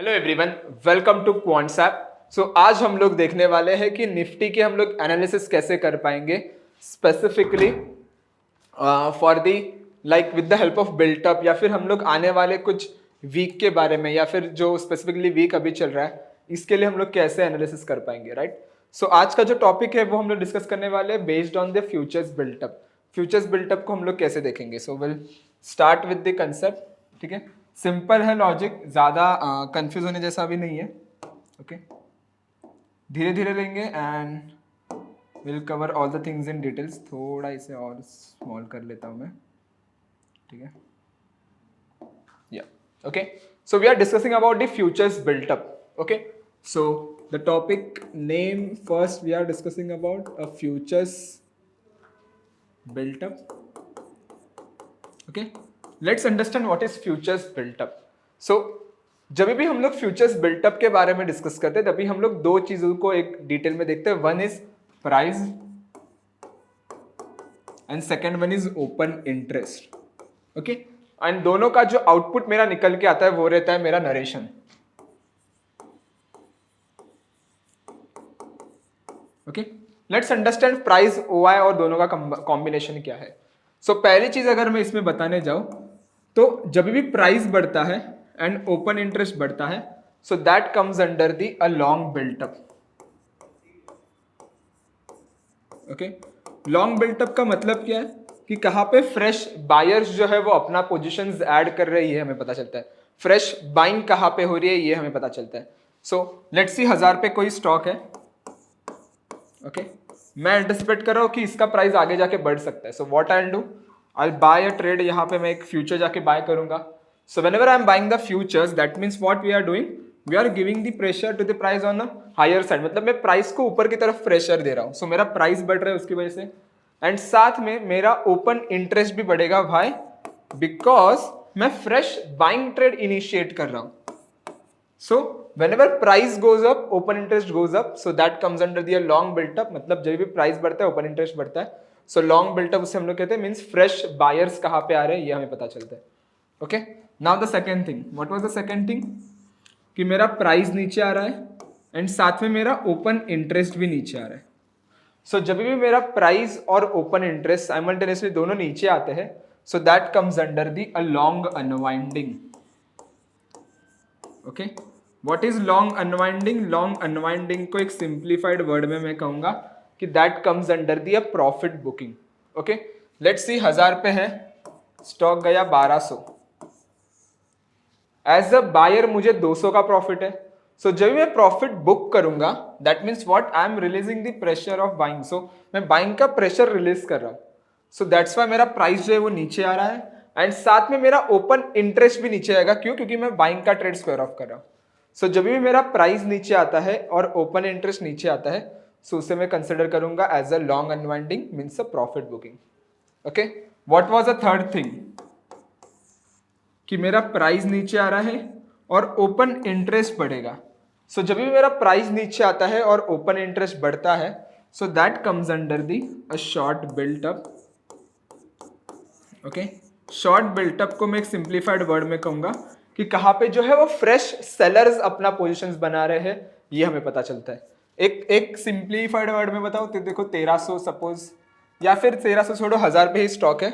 Hello everyone, welcome to Quantsapp. So आज हम लोग देखने वाले हैं कि निफ्टी के हम लोग एनालिसिस कैसे कर पाएंगे specifically for the like with the help of built up, या फिर हम लोग आने वाले कुछ वीक के बारे में, या फिर जो स्पेसिफिकली वीक अभी चल रहा है इसके लिए हम लोग कैसे एनालिसिस कर पाएंगे, राइट। सो आज का जो टॉपिक है वो हम लोग डिस्कस करने वाले हैं based on the futures built up. Futures built up को हम लोग कैसे देखेंगे। So will start with the concept. ठीक है, सिंपल है लॉजिक, ज़्यादा कंफ्यूज होने जैसा भी नहीं है। ओके, धीरे धीरे लेंगे and will cover all the things in details. थोड़ा इसे और स्मॉल कर लेता हूँ मैं। ठीक है, या okay. So we are discussing about the futures buildup. Okay, so the topic name first we are discussing about a futures buildup. Okay, let's understand what is futures buildup. So जब भी हम लोग फ्यूचर्स बिल्टअप के बारे में discuss करते हैं तभी हम लोग दो चीजों को एक डिटेल में देखते हैं। One is price and second one is open interest. Okay, and दोनों का जो आउटपुट मेरा निकल के आता है वो रहता है मेरा narration. Okay, let's understand price OI और दोनों का कॉम्बिनेशन क्या है। सो पहली चीज अगर मैं इसमें बताने जाऊं तो जब भी प्राइस बढ़ता है एंड ओपन इंटरेस्ट बढ़ता है, so that comes under the a long built up. Okay, long built up का मतलब क्या है कि कहाँ पे फ्रेश बायर्स जो है वो अपना पोजीशंस ऐड कर रही है, हमें पता चलता है। फ्रेश बाइंग कहाँ पे हो रही है ये हमें पता चलता है। सो लेट्स सी 1000 पे कोई स्टॉक है। ओके, मैं एंटिसिपेट कर रहा हूँ कि इसका प्राइस आगे जाके बढ़ सकता है। So what I will do, I buy a trade. यहाँ पे मैं एक फ्यूचर जाके बाय करूंगा। So whenever I am buying the futures that means what we are doing, we are giving the pressure to the price on a higher side. मतलब मैं price को ऊपर की तरफ प्रेशर दे रहा हूँ। सो मेरा प्राइस बढ़ रहा है उसकी वजह से, एंड साथ में मेरा ओपन इंटरेस्ट भी बढ़ेगा। भाई बिकॉज मैं फ्रेश बाइंग ट्रेड इनिशिएट कर रहा हूँ। So whenever price goes up, open interest goes up, so that comes under the long built up। मतलब जब भी प्राइस बढ़ता है ओपन इंटरेस्ट बढ़ता है। सो लॉन्ग बिल्ट अप उसे हम लोग कहते हैं, मींस फ्रेश बायर्स कहाँ पे आ रहे हैं ये हमें पता चलता है। Okay, now the second thing, what was the second thing, कि मेरा प्राइस नीचे आ रहा है एंड साथ में मेरा ओपन इंटरेस्ट भी नीचे आ रहा है। सो जब भी मेरा प्राइस और ओपन इंटरेस्ट साइमल्टेनियसली दोनों नीचे आते हैं, so that comes under the a long unwinding. Okay, what is long unwinding. Long unwinding को एक सिंप्लीफाइड वर्ड में मैं कहूंगा कि that comes under the a profit booking. Okay, let's see 1000 पे है, स्टॉक गया 1200। एज अ बायर मुझे 200 का प्रॉफिट है। सो जब मैं प्रॉफिट बुक करूंगा that means what, I am releasing the pressure of buying. So मैं बाइंग का प्रेशर रिलीज कर रहा हूं। सो दैट्स वाई मेरा प्राइस जो है वो नीचे आ रहा है एंड साथ में मेरा ओपन इंटरेस्ट भी नीचे आएगा। क्यों? क्योंकि मैं बाइंग का ट्रेड स्क्वायर ऑफ कर रहा हूं। सो जब भी मेरा प्राइस नीचे आता है और ओपन इंटरेस्ट नीचे आता है, सो उसे मैं कंसिडर करूंगा as a long unwinding, means a profit booking. Okay, what was a third thing, कि मेरा प्राइस नीचे आ रहा है और ओपन इंटरेस्ट बढ़ेगा। सो जब भी मेरा प्राइस नीचे आता है और ओपन इंटरेस्ट बढ़ता है, so that comes under the a short built up. Okay, short built up को मैं एक सिंप्लीफाइड वर्ड में कहूंगा कि कहां पे जो है वो फ्रेश सेलर्स अपना पोजीशंस बना रहे हैं, ये हमें पता चलता है। एक एक सिंप्लीफाइड वर्ड में बताओ तो देखो 1300 सपोज, या फिर 1300 छोड़ो, 1000 पे ही स्टॉक है।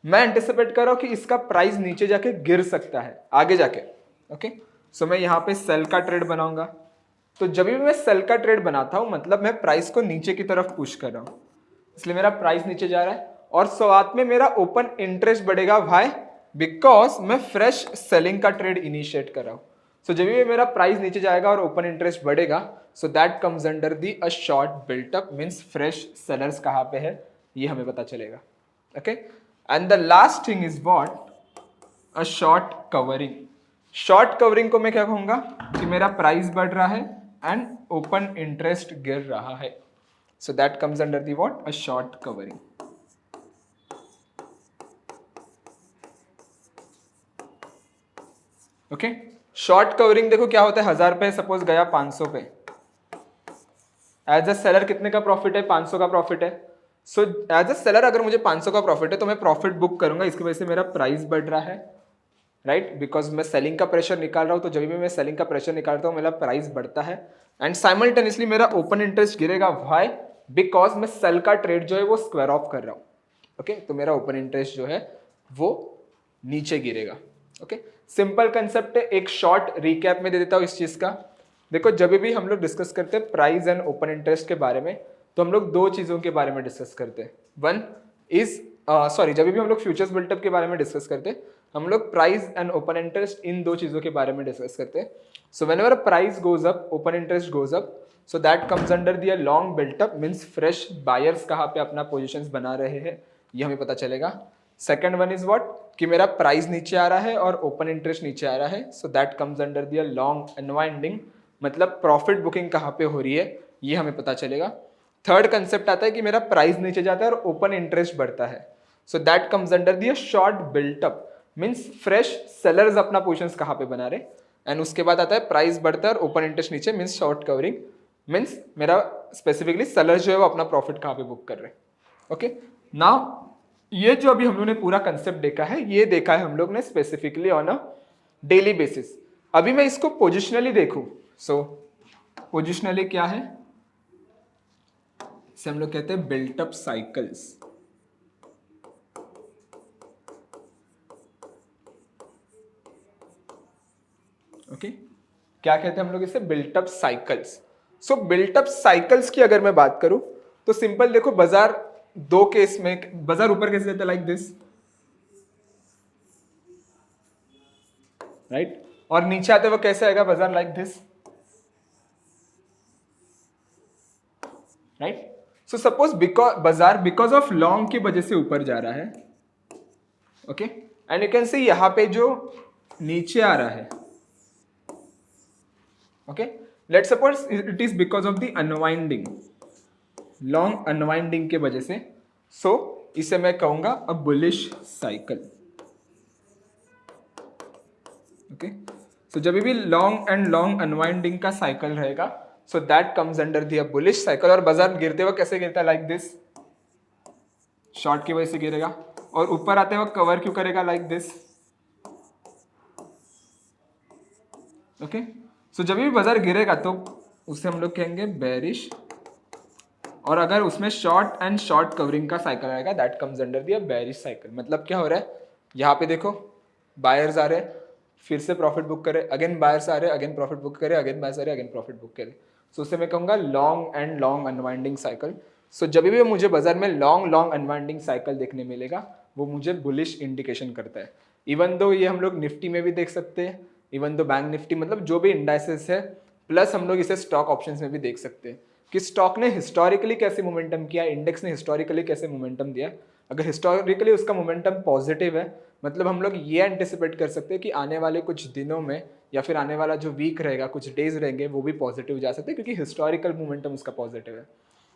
मैं एंटिसिपेट कर रहा हूं कि इसका प्राइस नीचे जाके गिर सकता है आगे जाके। ओके, सो मैं यहाँ पे सेल का ट्रेड बनाऊंगा। तो जब भी मैं सेल का ट्रेड बनाता हूं मतलब मैं प्राइस को नीचे की तरफ पुश कर रहा हूं, इसलिए मेरा प्राइस नीचे जा रहा है और साथ में मेरा ओपन इंटरेस्ट बढ़ेगा। भाई बिकॉज मैं फ्रेश सेलिंग का ट्रेड इनिशिएट कर रहा हूं। सो जब भी मेरा प्राइस नीचे जाएगा और ओपन इंटरेस्ट बढ़ेगा, so that comes under the a short built up, means fresh sellers कहां पे है ये हमें पता चलेगा। Okay, and the last thing is what, a short covering. Short covering को मैं क्या कहूंगा कि मेरा प्राइस बढ़ रहा है एंड ओपन इंटरेस्ट गिर रहा है। So that comes under the what? A short covering. Okay? Short covering देखो क्या होता है, 1000 पे सपोज गया 500 पे, एज अ सेलर कितने का प्रॉफिट है, 500 का प्रॉफिट है। सो एज अ सेलर अगर मुझे 500 का प्रॉफिट है तो मैं प्रॉफिट बुक करूंगा, इसकी वजह से मेरा प्राइस बढ़ रहा है राइट, बिकॉज मैं सेलिंग का प्रेशर निकाल रहा हूँ, तो जब भी मैं सेलिंग का प्रेशर निकालता हूँ मेरा प्राइस बढ़ता है एंड साइमल्टेनियसली मेरा ओपन इंटरेस्ट गिरेगा। व्हाई? बिकॉज मैं सेल का ट्रेड जो है वो स्क्वायर ऑफ कर रहा हूँ। ओके, तो मेरा ओपन इंटरेस्ट जो है वो नीचे गिरेगा। ओके, सिंपल कंसेप्ट है, एक शॉर्ट रिकैप में दे देता हूँ इस चीज का। देखो, जब भी हम लोग डिस्कस करते हैं प्राइस एंड ओपन इंटरेस्ट के बारे में, तो हम लोग दो चीजों के बारे में डिस्कस करते हैं। वन इज सॉरी, जब भी हम लोग फ्यूचर्स बिल्टअप के बारे में डिस्कस करते हैं, हम लोग price and open interest in दो चीजों के बारे में डिस्कस करते हैं। So whenever price goes up, open interest goes up, so that comes under the long built up, means fresh buyers कहाँ पे अपना पोजीशंस बना रहे हैं ये हमें पता चलेगा। सेकंड वन इज व्हाट, कि मेरा प्राइस नीचे आ रहा है और ओपन इंटरेस्ट नीचे आ रहा है, so that comes under the long unwinding, मतलब प्रॉफिट बुकिंग कहाँ पे हो रही है ये हमें पता चलेगा। थर्ड कंसेप्ट आता है कि मेरा प्राइस नीचे जाता है और ओपन इंटरेस्ट बढ़ता है, so that comes under the short built up, means fresh sellers अपना पोजीशंस कहाँ पे बना रहे। एंड उसके बाद आता है प्राइस बढ़ता है और ओपन इंटरेस्ट नीचे, मींस शॉर्ट कवरिंग, मींस मेरा स्पेसिफिकली सेलर्स जो है वो अपना प्रॉफिट कहाँ पे बुक कर रहे हैं। ओके, नाउ ये जो अभी हम लोगों ने पूरा कंसेप्ट देखा है, ये देखा है हम लोग ने specifically on a daily basis. अभी मैं इसको पोजिशनली देखूं, सो पोजिशनली क्या है, इसे हम लोग कहते हैं बिल्टअप साइकिल्स। ओके, क्या कहते हैं हम लोग इसे, बिल्टअप साइकिल्स। सो बिल्टअप साइकिल्स की अगर मैं बात करूं तो सिंपल देखो, बाजार दो केस में, बाजार ऊपर कैसे जाता है, लाइक दिस, राइट, और नीचे आते हुए कैसे आएगा बाजार, like this, right. So suppose बाजार बिकॉज ऑफ लॉन्ग की वजह से ऊपर जा रहा है, okay, and you can see यहां पे जो नीचे आ रहा है, okay, let suppose it is because of the unwinding, long unwinding के वजह से, सो इसे मैं कहूंगा अ बुलिश साइकिल। ओके, सो जब भी लॉन्ग एंड लॉन्ग अनवाइंडिंग का साइकिल रहेगा, so that comes under the bullish cycle. और बाजार गिरते हुए कैसे गिरता है, लाइक दिस, शॉर्ट की वजह से गिरेगा, और ऊपर आते हुए कवर क्यों करेगा, लाइक दिस। ओके, सो जब भी बाजार गिरेगा तो उसे हम लोग कहेंगे बेरिश, और अगर उसमें शॉर्ट एंड शॉर्ट कवरिंग का साइकिल आएगा, that comes under the bearish cycle. मतलब क्या हो रहा है, यहाँ पे देखो बायर्स आ रहे हैं, फिर से प्रॉफिट बुक करे, अगेन बायर्स आ रहे हैं, अगेन प्रॉफिट बुक करे, अगेन बायर्स आ रहे हैं, अगेन प्रॉफिट बुक करे। सो उसे मैं कहूँगा long and long unwinding cycle. So जब भी मुझे बाजार में लॉन्ग लॉन्ग अनवाइंडिंग साइकिल देखने मिलेगा, वो मुझे बुलिश इंडिकेशन करता है। इवन दो ये हम लोग निफ्टी में भी देख सकते हैं, इवन दो बैंक निफ्टी, मतलब जो भी इंडाइसेस है, प्लस हम लोग इसे स्टॉक ऑप्शंस में भी देख सकते हैं कि स्टॉक ने हिस्टोरिकली कैसे मोमेंटम किया, इंडेक्स ने हिस्टोरिकली कैसे मोमेंटम दिया। अगर हिस्टोरिकली उसका मोमेंटम पॉजिटिव है, मतलब हम लोग ये एंटिसिपेट कर सकते हैं कि आने वाले कुछ दिनों में या फिर आने वाला जो वीक रहेगा, कुछ डेज रहेंगे, वो भी पॉजिटिव जा सकते हैं, क्योंकि हिस्टोरिकल मोमेंटम उसका पॉजिटिव है।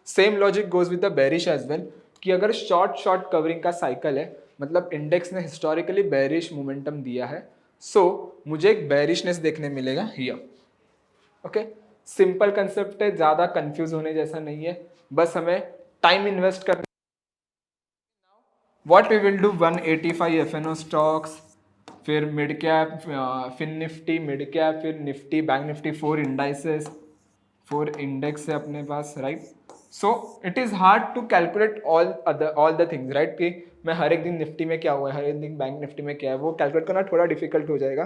Same logic goes with the bearish as well, कि अगर शॉर्ट शॉर्ट कवरिंग का साइकिल है, मतलब इंडेक्स ने हिस्टोरिकली बेरिश मोमेंटम दिया है, सो मुझे एक बेरिशनेस देखने मिलेगा हियर। ओके, सिंपल कंसेप्ट है, ज्यादा कंफ्यूज होने जैसा नहीं है, बस हमें टाइम इन्वेस्ट करना। What we will do, 185 FNO stocks, फिर मिड कैप, फिर निफ्टी मिड कैप, फिर Nifty bank Nifty, 4 indices, 4 index है अपने पास, right. So it is hard to calculate all the things, right, कि मैं हर एक दिन निफ्टी में क्या हुआ है, हर एक दिन बैंक निफ्टी में क्या है, वो कैलकुलेट करना थोड़ा डिफिकल्ट हो जाएगा।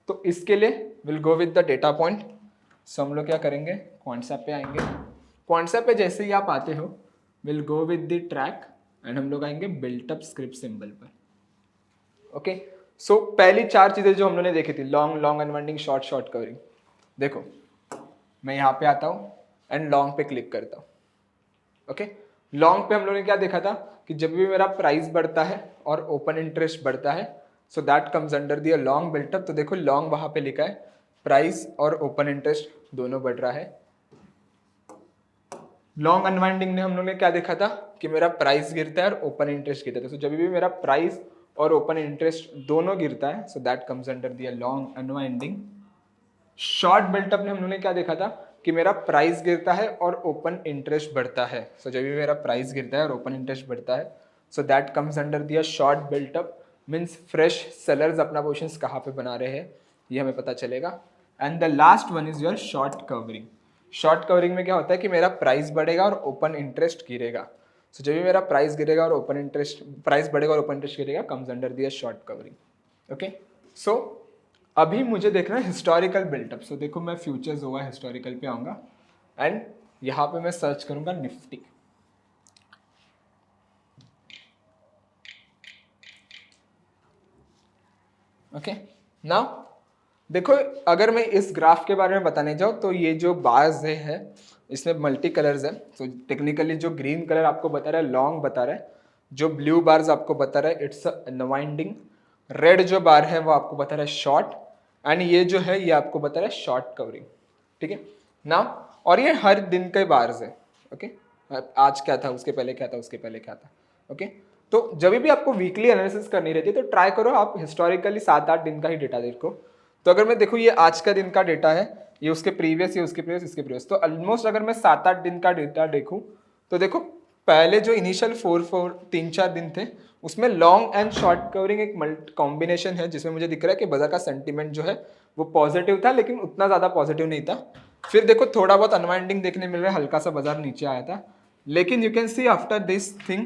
तो इसके लिए will go with the data point. So हम लोग क्या करेंगे, क्वांटसैप पे आएंगे। क्वांटसैप पे जैसे ही आप आते हो, will go with the track and हम लोग आएंगे बिल्टअप स्क्रिप्ट सिंबल पर। ओके, सो पहली चार चीजें जो हम लोगों ने देखी थी, long long unwinding, short short covering, देखो मैं यहाँ पे आता हूँ एंड लॉन्ग पे क्लिक करता हूँ। ओके, लॉन्ग पे हम लोगों ने क्या देखा था कि जब भी मेरा प्राइस बढ़ता है और ओपन इंटरेस्ट बढ़ता है, so that comes under the long built up. तो देखो लॉन्ग वहां पे लिखा है, प्राइस और ओपन इंटरेस्ट दोनों बढ़ रहा है। लॉन्ग अनवाइंडिंग ने हम लोगों ने क्या देखा था कि मेरा प्राइस गिरता है और ओपन इंटरेस्ट गिरता है। तो जब भी मेरा प्राइस और ओपन इंटरेस्ट दोनों गिरता है, so that comes under the long unwinding. Short built up ने हम लोगों ने क्या देखा था कि मेरा प्राइस गिरता है और ओपन इंटरेस्ट बढ़ता है। सो जब भी मेरा प्राइस गिरता है और ओपन इंटरेस्ट बढ़ता है, सो दैट कम्स अंडर दिया short built up. Means fresh sellers अपना पोजिशंस कहाँ पे बना रहे हैं ये हमें पता चलेगा। And the last one is your short covering. Short covering में क्या होता है कि मेरा प्राइस बढ़ेगा और ओपन इंटरेस्ट गिरेगा। सो जब भी मेरा प्राइस गिरेगा और ओपन इंटरेस्ट, प्राइस बढ़ेगा और ओपन इंटरेस्ट गिरेगा, कम्स अंडर दियर शॉर्ट कवरिंग। ओके, सो अभी मुझे देखना है हिस्टोरिकल बिल्टअप। सो देखो मैं फ्यूचर्स होगा हिस्टोरिकल पे आऊँगा एंड यहाँ पे मैं सर्च करूँगा निफ्टी। ओके, नाउ देखो अगर मैं इस ग्राफ के बारे में बताने जाऊँ तो ये जो बार्स है इसमें मल्टी कलर्स है। तो टेक्निकली जो ग्रीन कलर आपको बता रहा है लॉन्ग बता रहा है, जो ब्लू बार्स आपको बता रहा है इट्स अनवाइंडिंग, रेड जो बार है वो आपको बता रहा है शॉर्ट, एंड ये जो है ये आपको बता रहा है शॉर्ट कवरिंग। ठीक है ना, और ये हर दिन के बार्स है। ओके, आज क्या था, उसके पहले क्या था, उसके पहले क्या था। ओके, तो जब भी आपको वीकली एनालिसिस करनी रहती है तो ट्राई करो आप हिस्टोरिकली 7-8 दिन का ही डेटा देखो। तो अगर मैं देखूँ ये आज का दिन का डेटा है, ये उसके प्रीवियस, ये उसके प्रीवियस, इसके प्रीवियस, तो ऑलमोस्ट अगर मैं 7-8 दिन का डेटा देखूँ तो देखो पहले जो इनिशियल 3-4 दिन थे उसमें लॉन्ग एंड शॉर्ट कवरिंग एक कॉम्बिनेशन है, जिसमें मुझे दिख रहा है कि बाजार का सेंटीमेंट जो है वो पॉजिटिव था लेकिन उतना ज़्यादा पॉजिटिव नहीं था। फिर देखो थोड़ा बहुत अनवाइंडिंग देखने मिल रहा है, हल्का सा बाजार नीचे आया था, लेकिन you can see after this thing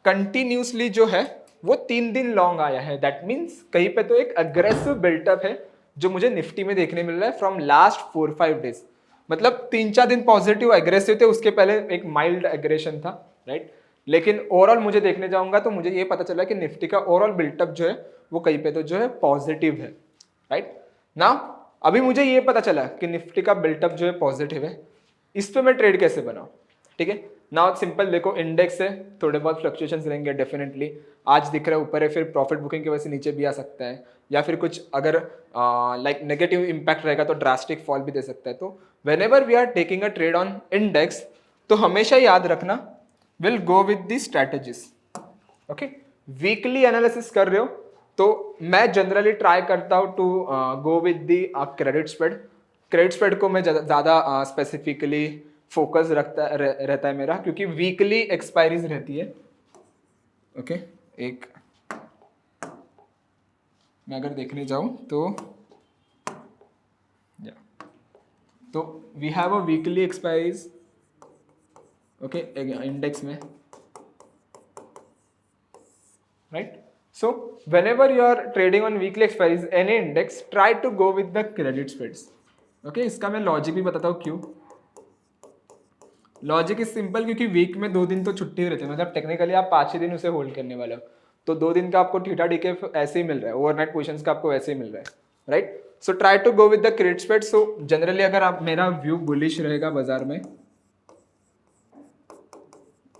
continuously जो है वो 3 दिन लॉन्ग आया है। दैट मीन्स कहीं पे तो एक अग्रेसिव बिल्टअप है जो मुझे निफ्टी में देखने मिल रहा है फ्रॉम लास्ट 4-5 डेज। मतलब 3-4 दिन पॉजिटिव एग्रेसिव थे, उसके पहले एक माइल्ड एग्रेशन था, राइट। लेकिन ओवरऑल मुझे देखने जाऊंगा तो मुझे ये पता चला कि निफ्टी का ओवरऑल बिल्टअप जो है वो कहीं पे तो जो है पॉजिटिव है, राइट ना। अभी मुझे ये पता चला कि निफ्टी का बिल्टअप जो है पॉजिटिव है, इस पे मैं ट्रेड कैसे बनाऊं। ठीक है ना, सिंपल देखो इंडेक्स है, थोड़े बहुत फ्लक्चुएशंस रहेंगे डेफिनेटली। आज दिख रहा है ऊपर है, फिर प्रॉफिट बुकिंग की वजह से नीचे भी आ सकता है, या फिर कुछ अगर लाइक नेगेटिव इंपैक्ट रहेगा तो ड्रास्टिक फॉल भी दे सकता है। तो whenever we are taking a trade on index तो हमेशा याद रखना will go with the strategies. Okay, weekly analysis कर रहे हो तो मैं जनरली ट्राई करता हूँ to go with the credit spread. Credit spread को मैं ज़्यादा स्पेसिफिकली फोकस रहता है मेरा, क्योंकि वीकली एक्सपायरीज रहती है। ओके, एक मैं अगर देखने जाऊँ तो we have a weekly expiries. Okay, index में, right. So whenever you are trading on weekly expiries any index, try to go with the credit spreads. Okay, इसका मैं लॉजिक भी बताता हूँ क्यों। लॉजिक इज सिंपल, क्योंकि वीक में 2 दिन तो छुट्टी रहती है, मतलब टेक्निकली आप 5 ही दिन उसे होल्ड करने वाले हो, तो 2 दिन का आपको थीटा डी के ऐसे ही मिल रहा है, ओवरनाइट पोजीशंस का आपको ऐसे ही मिल रहा है, right. So try to go with the credit spread. So generally अगर आप, मेरा व्यू बुलिश रहेगा बाजार में,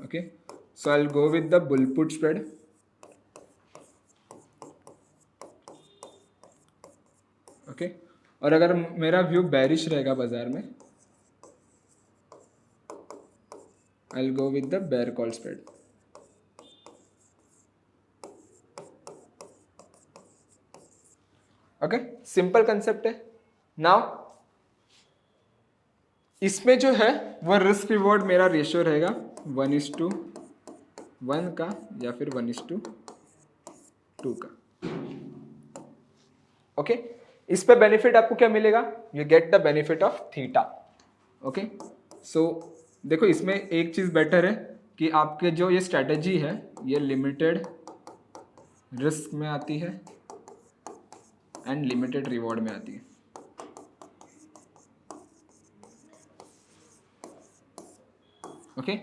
okay, so I will go with the bull put spread. Okay, और अगर मेरा व्यू बेरिश रहेगा बाजार में, I will go with the bear call spread. Okay, simple concept है। नाउ इसमें जो है वो रिस्क रिवॉर्ड मेरा रेशियो रहेगा 1:1 का या फिर 1:2 का। ओके, इस पे बेनिफिट आपको क्या मिलेगा, you get the benefit of theta. Okay, so देखो इसमें एक चीज बेटर है कि आपके जो ये स्ट्रेटेजी है ये लिमिटेड रिस्क में आती है एंड लिमिटेड रिवॉर्ड में आती है। ओके,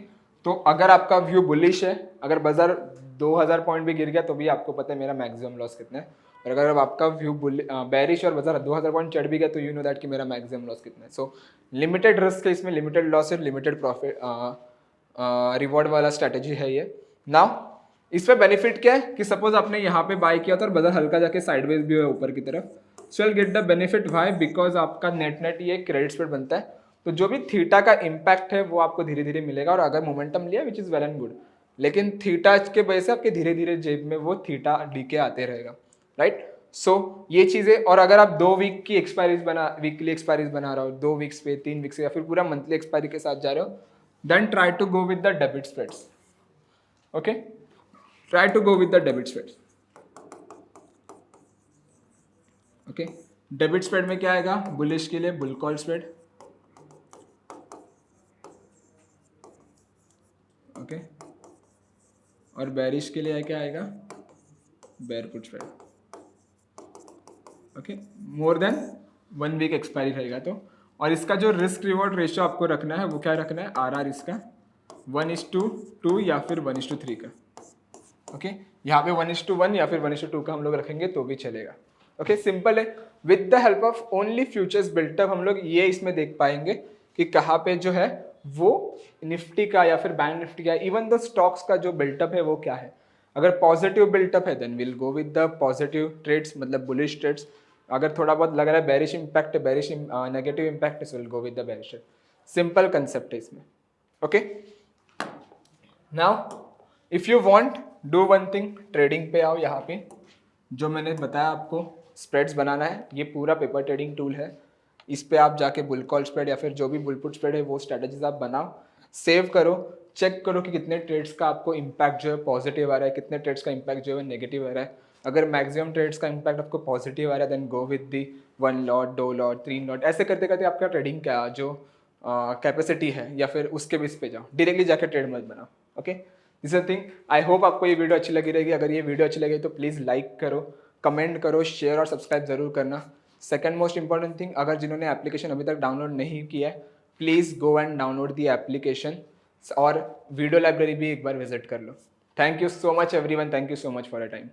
तो अगर आपका व्यू बुलिश है, अगर बाजार 2000 पॉइंट भी गिर गया तो भी आपको पता है मेरा मैक्सिमम लॉस कितना है, और अगर आपका व्यू बेरिश और बाजार 2000 पॉइंट चढ़ भी गया तो यू नो दैट कि मेरा मैक्सिमम लॉस कितना है। सो लिमिटेड रिस्क है इसमें, लिमिटेड लॉस है, लिमिटेड प्रॉफिट रिवॉर्ड वाला स्ट्रैटेजी है ये। नाउ इस पे बेनिफिट क्या है कि सपोज आपने यहाँ पे बाय किया था और बाजार हल्का जाके साइडवेज भी है ऊपर की तरफ, so will get the benefit why, because आपका नेट ये क्रेडिट स्प्रेड बनता है, तो जो भी थीटा का इम्पैक्ट है वो आपको धीरे धीरे मिलेगा। और अगर मोमेंटम लिया which is well and good, लेकिन थीटा के वजह से आपके धीरे धीरे जेब में वो थीटा डी के आते रहेगा, राइट। सो ये चीजें, और अगर आप 2 वीक की एक्सपायरीज वीकली एक्सपायरीज बना रहे हो, 2 वीक्स पे, 3 वीक्स पे, या फिर पूरा मंथली एक्सपायरी के साथ जा रहे हो, then try to go with the debit spreads. Okay, try to go with the debit spreads. Okay, debit spread में क्या आएगा? बुलिश के लिए बुल कॉल स्प्रेड, ओके, और बेरिश के लिए क्या आएगा? Bear put spread, okay, more than 1 week expiry रहेगा तो। और इसका जो रिस्क रिवॉर्ड रेशियो आपको रखना है वो क्या रखना है? आर इसका 1:2 या फिर 1:3 का, ओके। यहाँ पे 1:1 या फिर 1:2 का हम लोग रखेंगे तो भी चलेगा, ओके। सिंपल है। With the help of only futures built up हम लोग ये इसमें देख पाएंगे कि कहाँ पे जो है वो निफ्टी का या फिर बैंक निफ्टी का, इवन द स्टॉक्स का जो बिल्टअप है वो क्या है। अगर पॉजिटिव बिल्टअप है then will go with the positive trades, मतलब बुलिश ट्रेड्स। अगर थोड़ा बहुत लग रहा है bearish impact, bearish negative impact, will go with the bearish trade. Simple concept है इसमें, okay. Now if you want do one thing, trading पे आओ। यहाँ पे जो मैंने बताया आपको स्प्रेड्स बनाना है, ये पूरा पेपर ट्रेडिंग टूल है। इस पे आप जाके बुल कॉल स्प्रेड या फिर जो भी बुल पुट स्प्रेड है वो स्ट्रेटजीज आप बनाओ, सेव करो, चेक करो कि कितने ट्रेड्स का आपको इम्पैक्ट जो है पॉजिटिव आ रहा है, कितने ट्रेड्स का इम्पैक्ट जो है नेगेटिव आ रहा है। अगर मैक्सिमम ट्रेड्स का इम्पैक्ट आपको पॉजिटिव आ रहा है then go with the 1 lot, 2 lot, 3 lot, ऐसे करते करते आपका ट्रेडिंग का जो कैपेसिटी है या फिर उसके बेस पे जाओ, डायरेक्टली जाकर ट्रेड मत बनाओ, okay. This is thing. I hope आपको ये वीडियो अच्छी लगी रहेगी। अगर ये वीडियो अच्छी लगी तो प्लीज़ लाइक करो, कमेंट करो, शेयर और सब्सक्राइब जरूर करना। सेकंड मोस्ट इंपॉर्टेंट थिंग, अगर जिन्होंने एप्लीकेशन अभी तक डाउनलोड नहीं किया है please go and download the application, और वीडियो लाइब्रेरी भी एक बार विजिट कर लो। Thank you so much everyone, thank you so much for a time.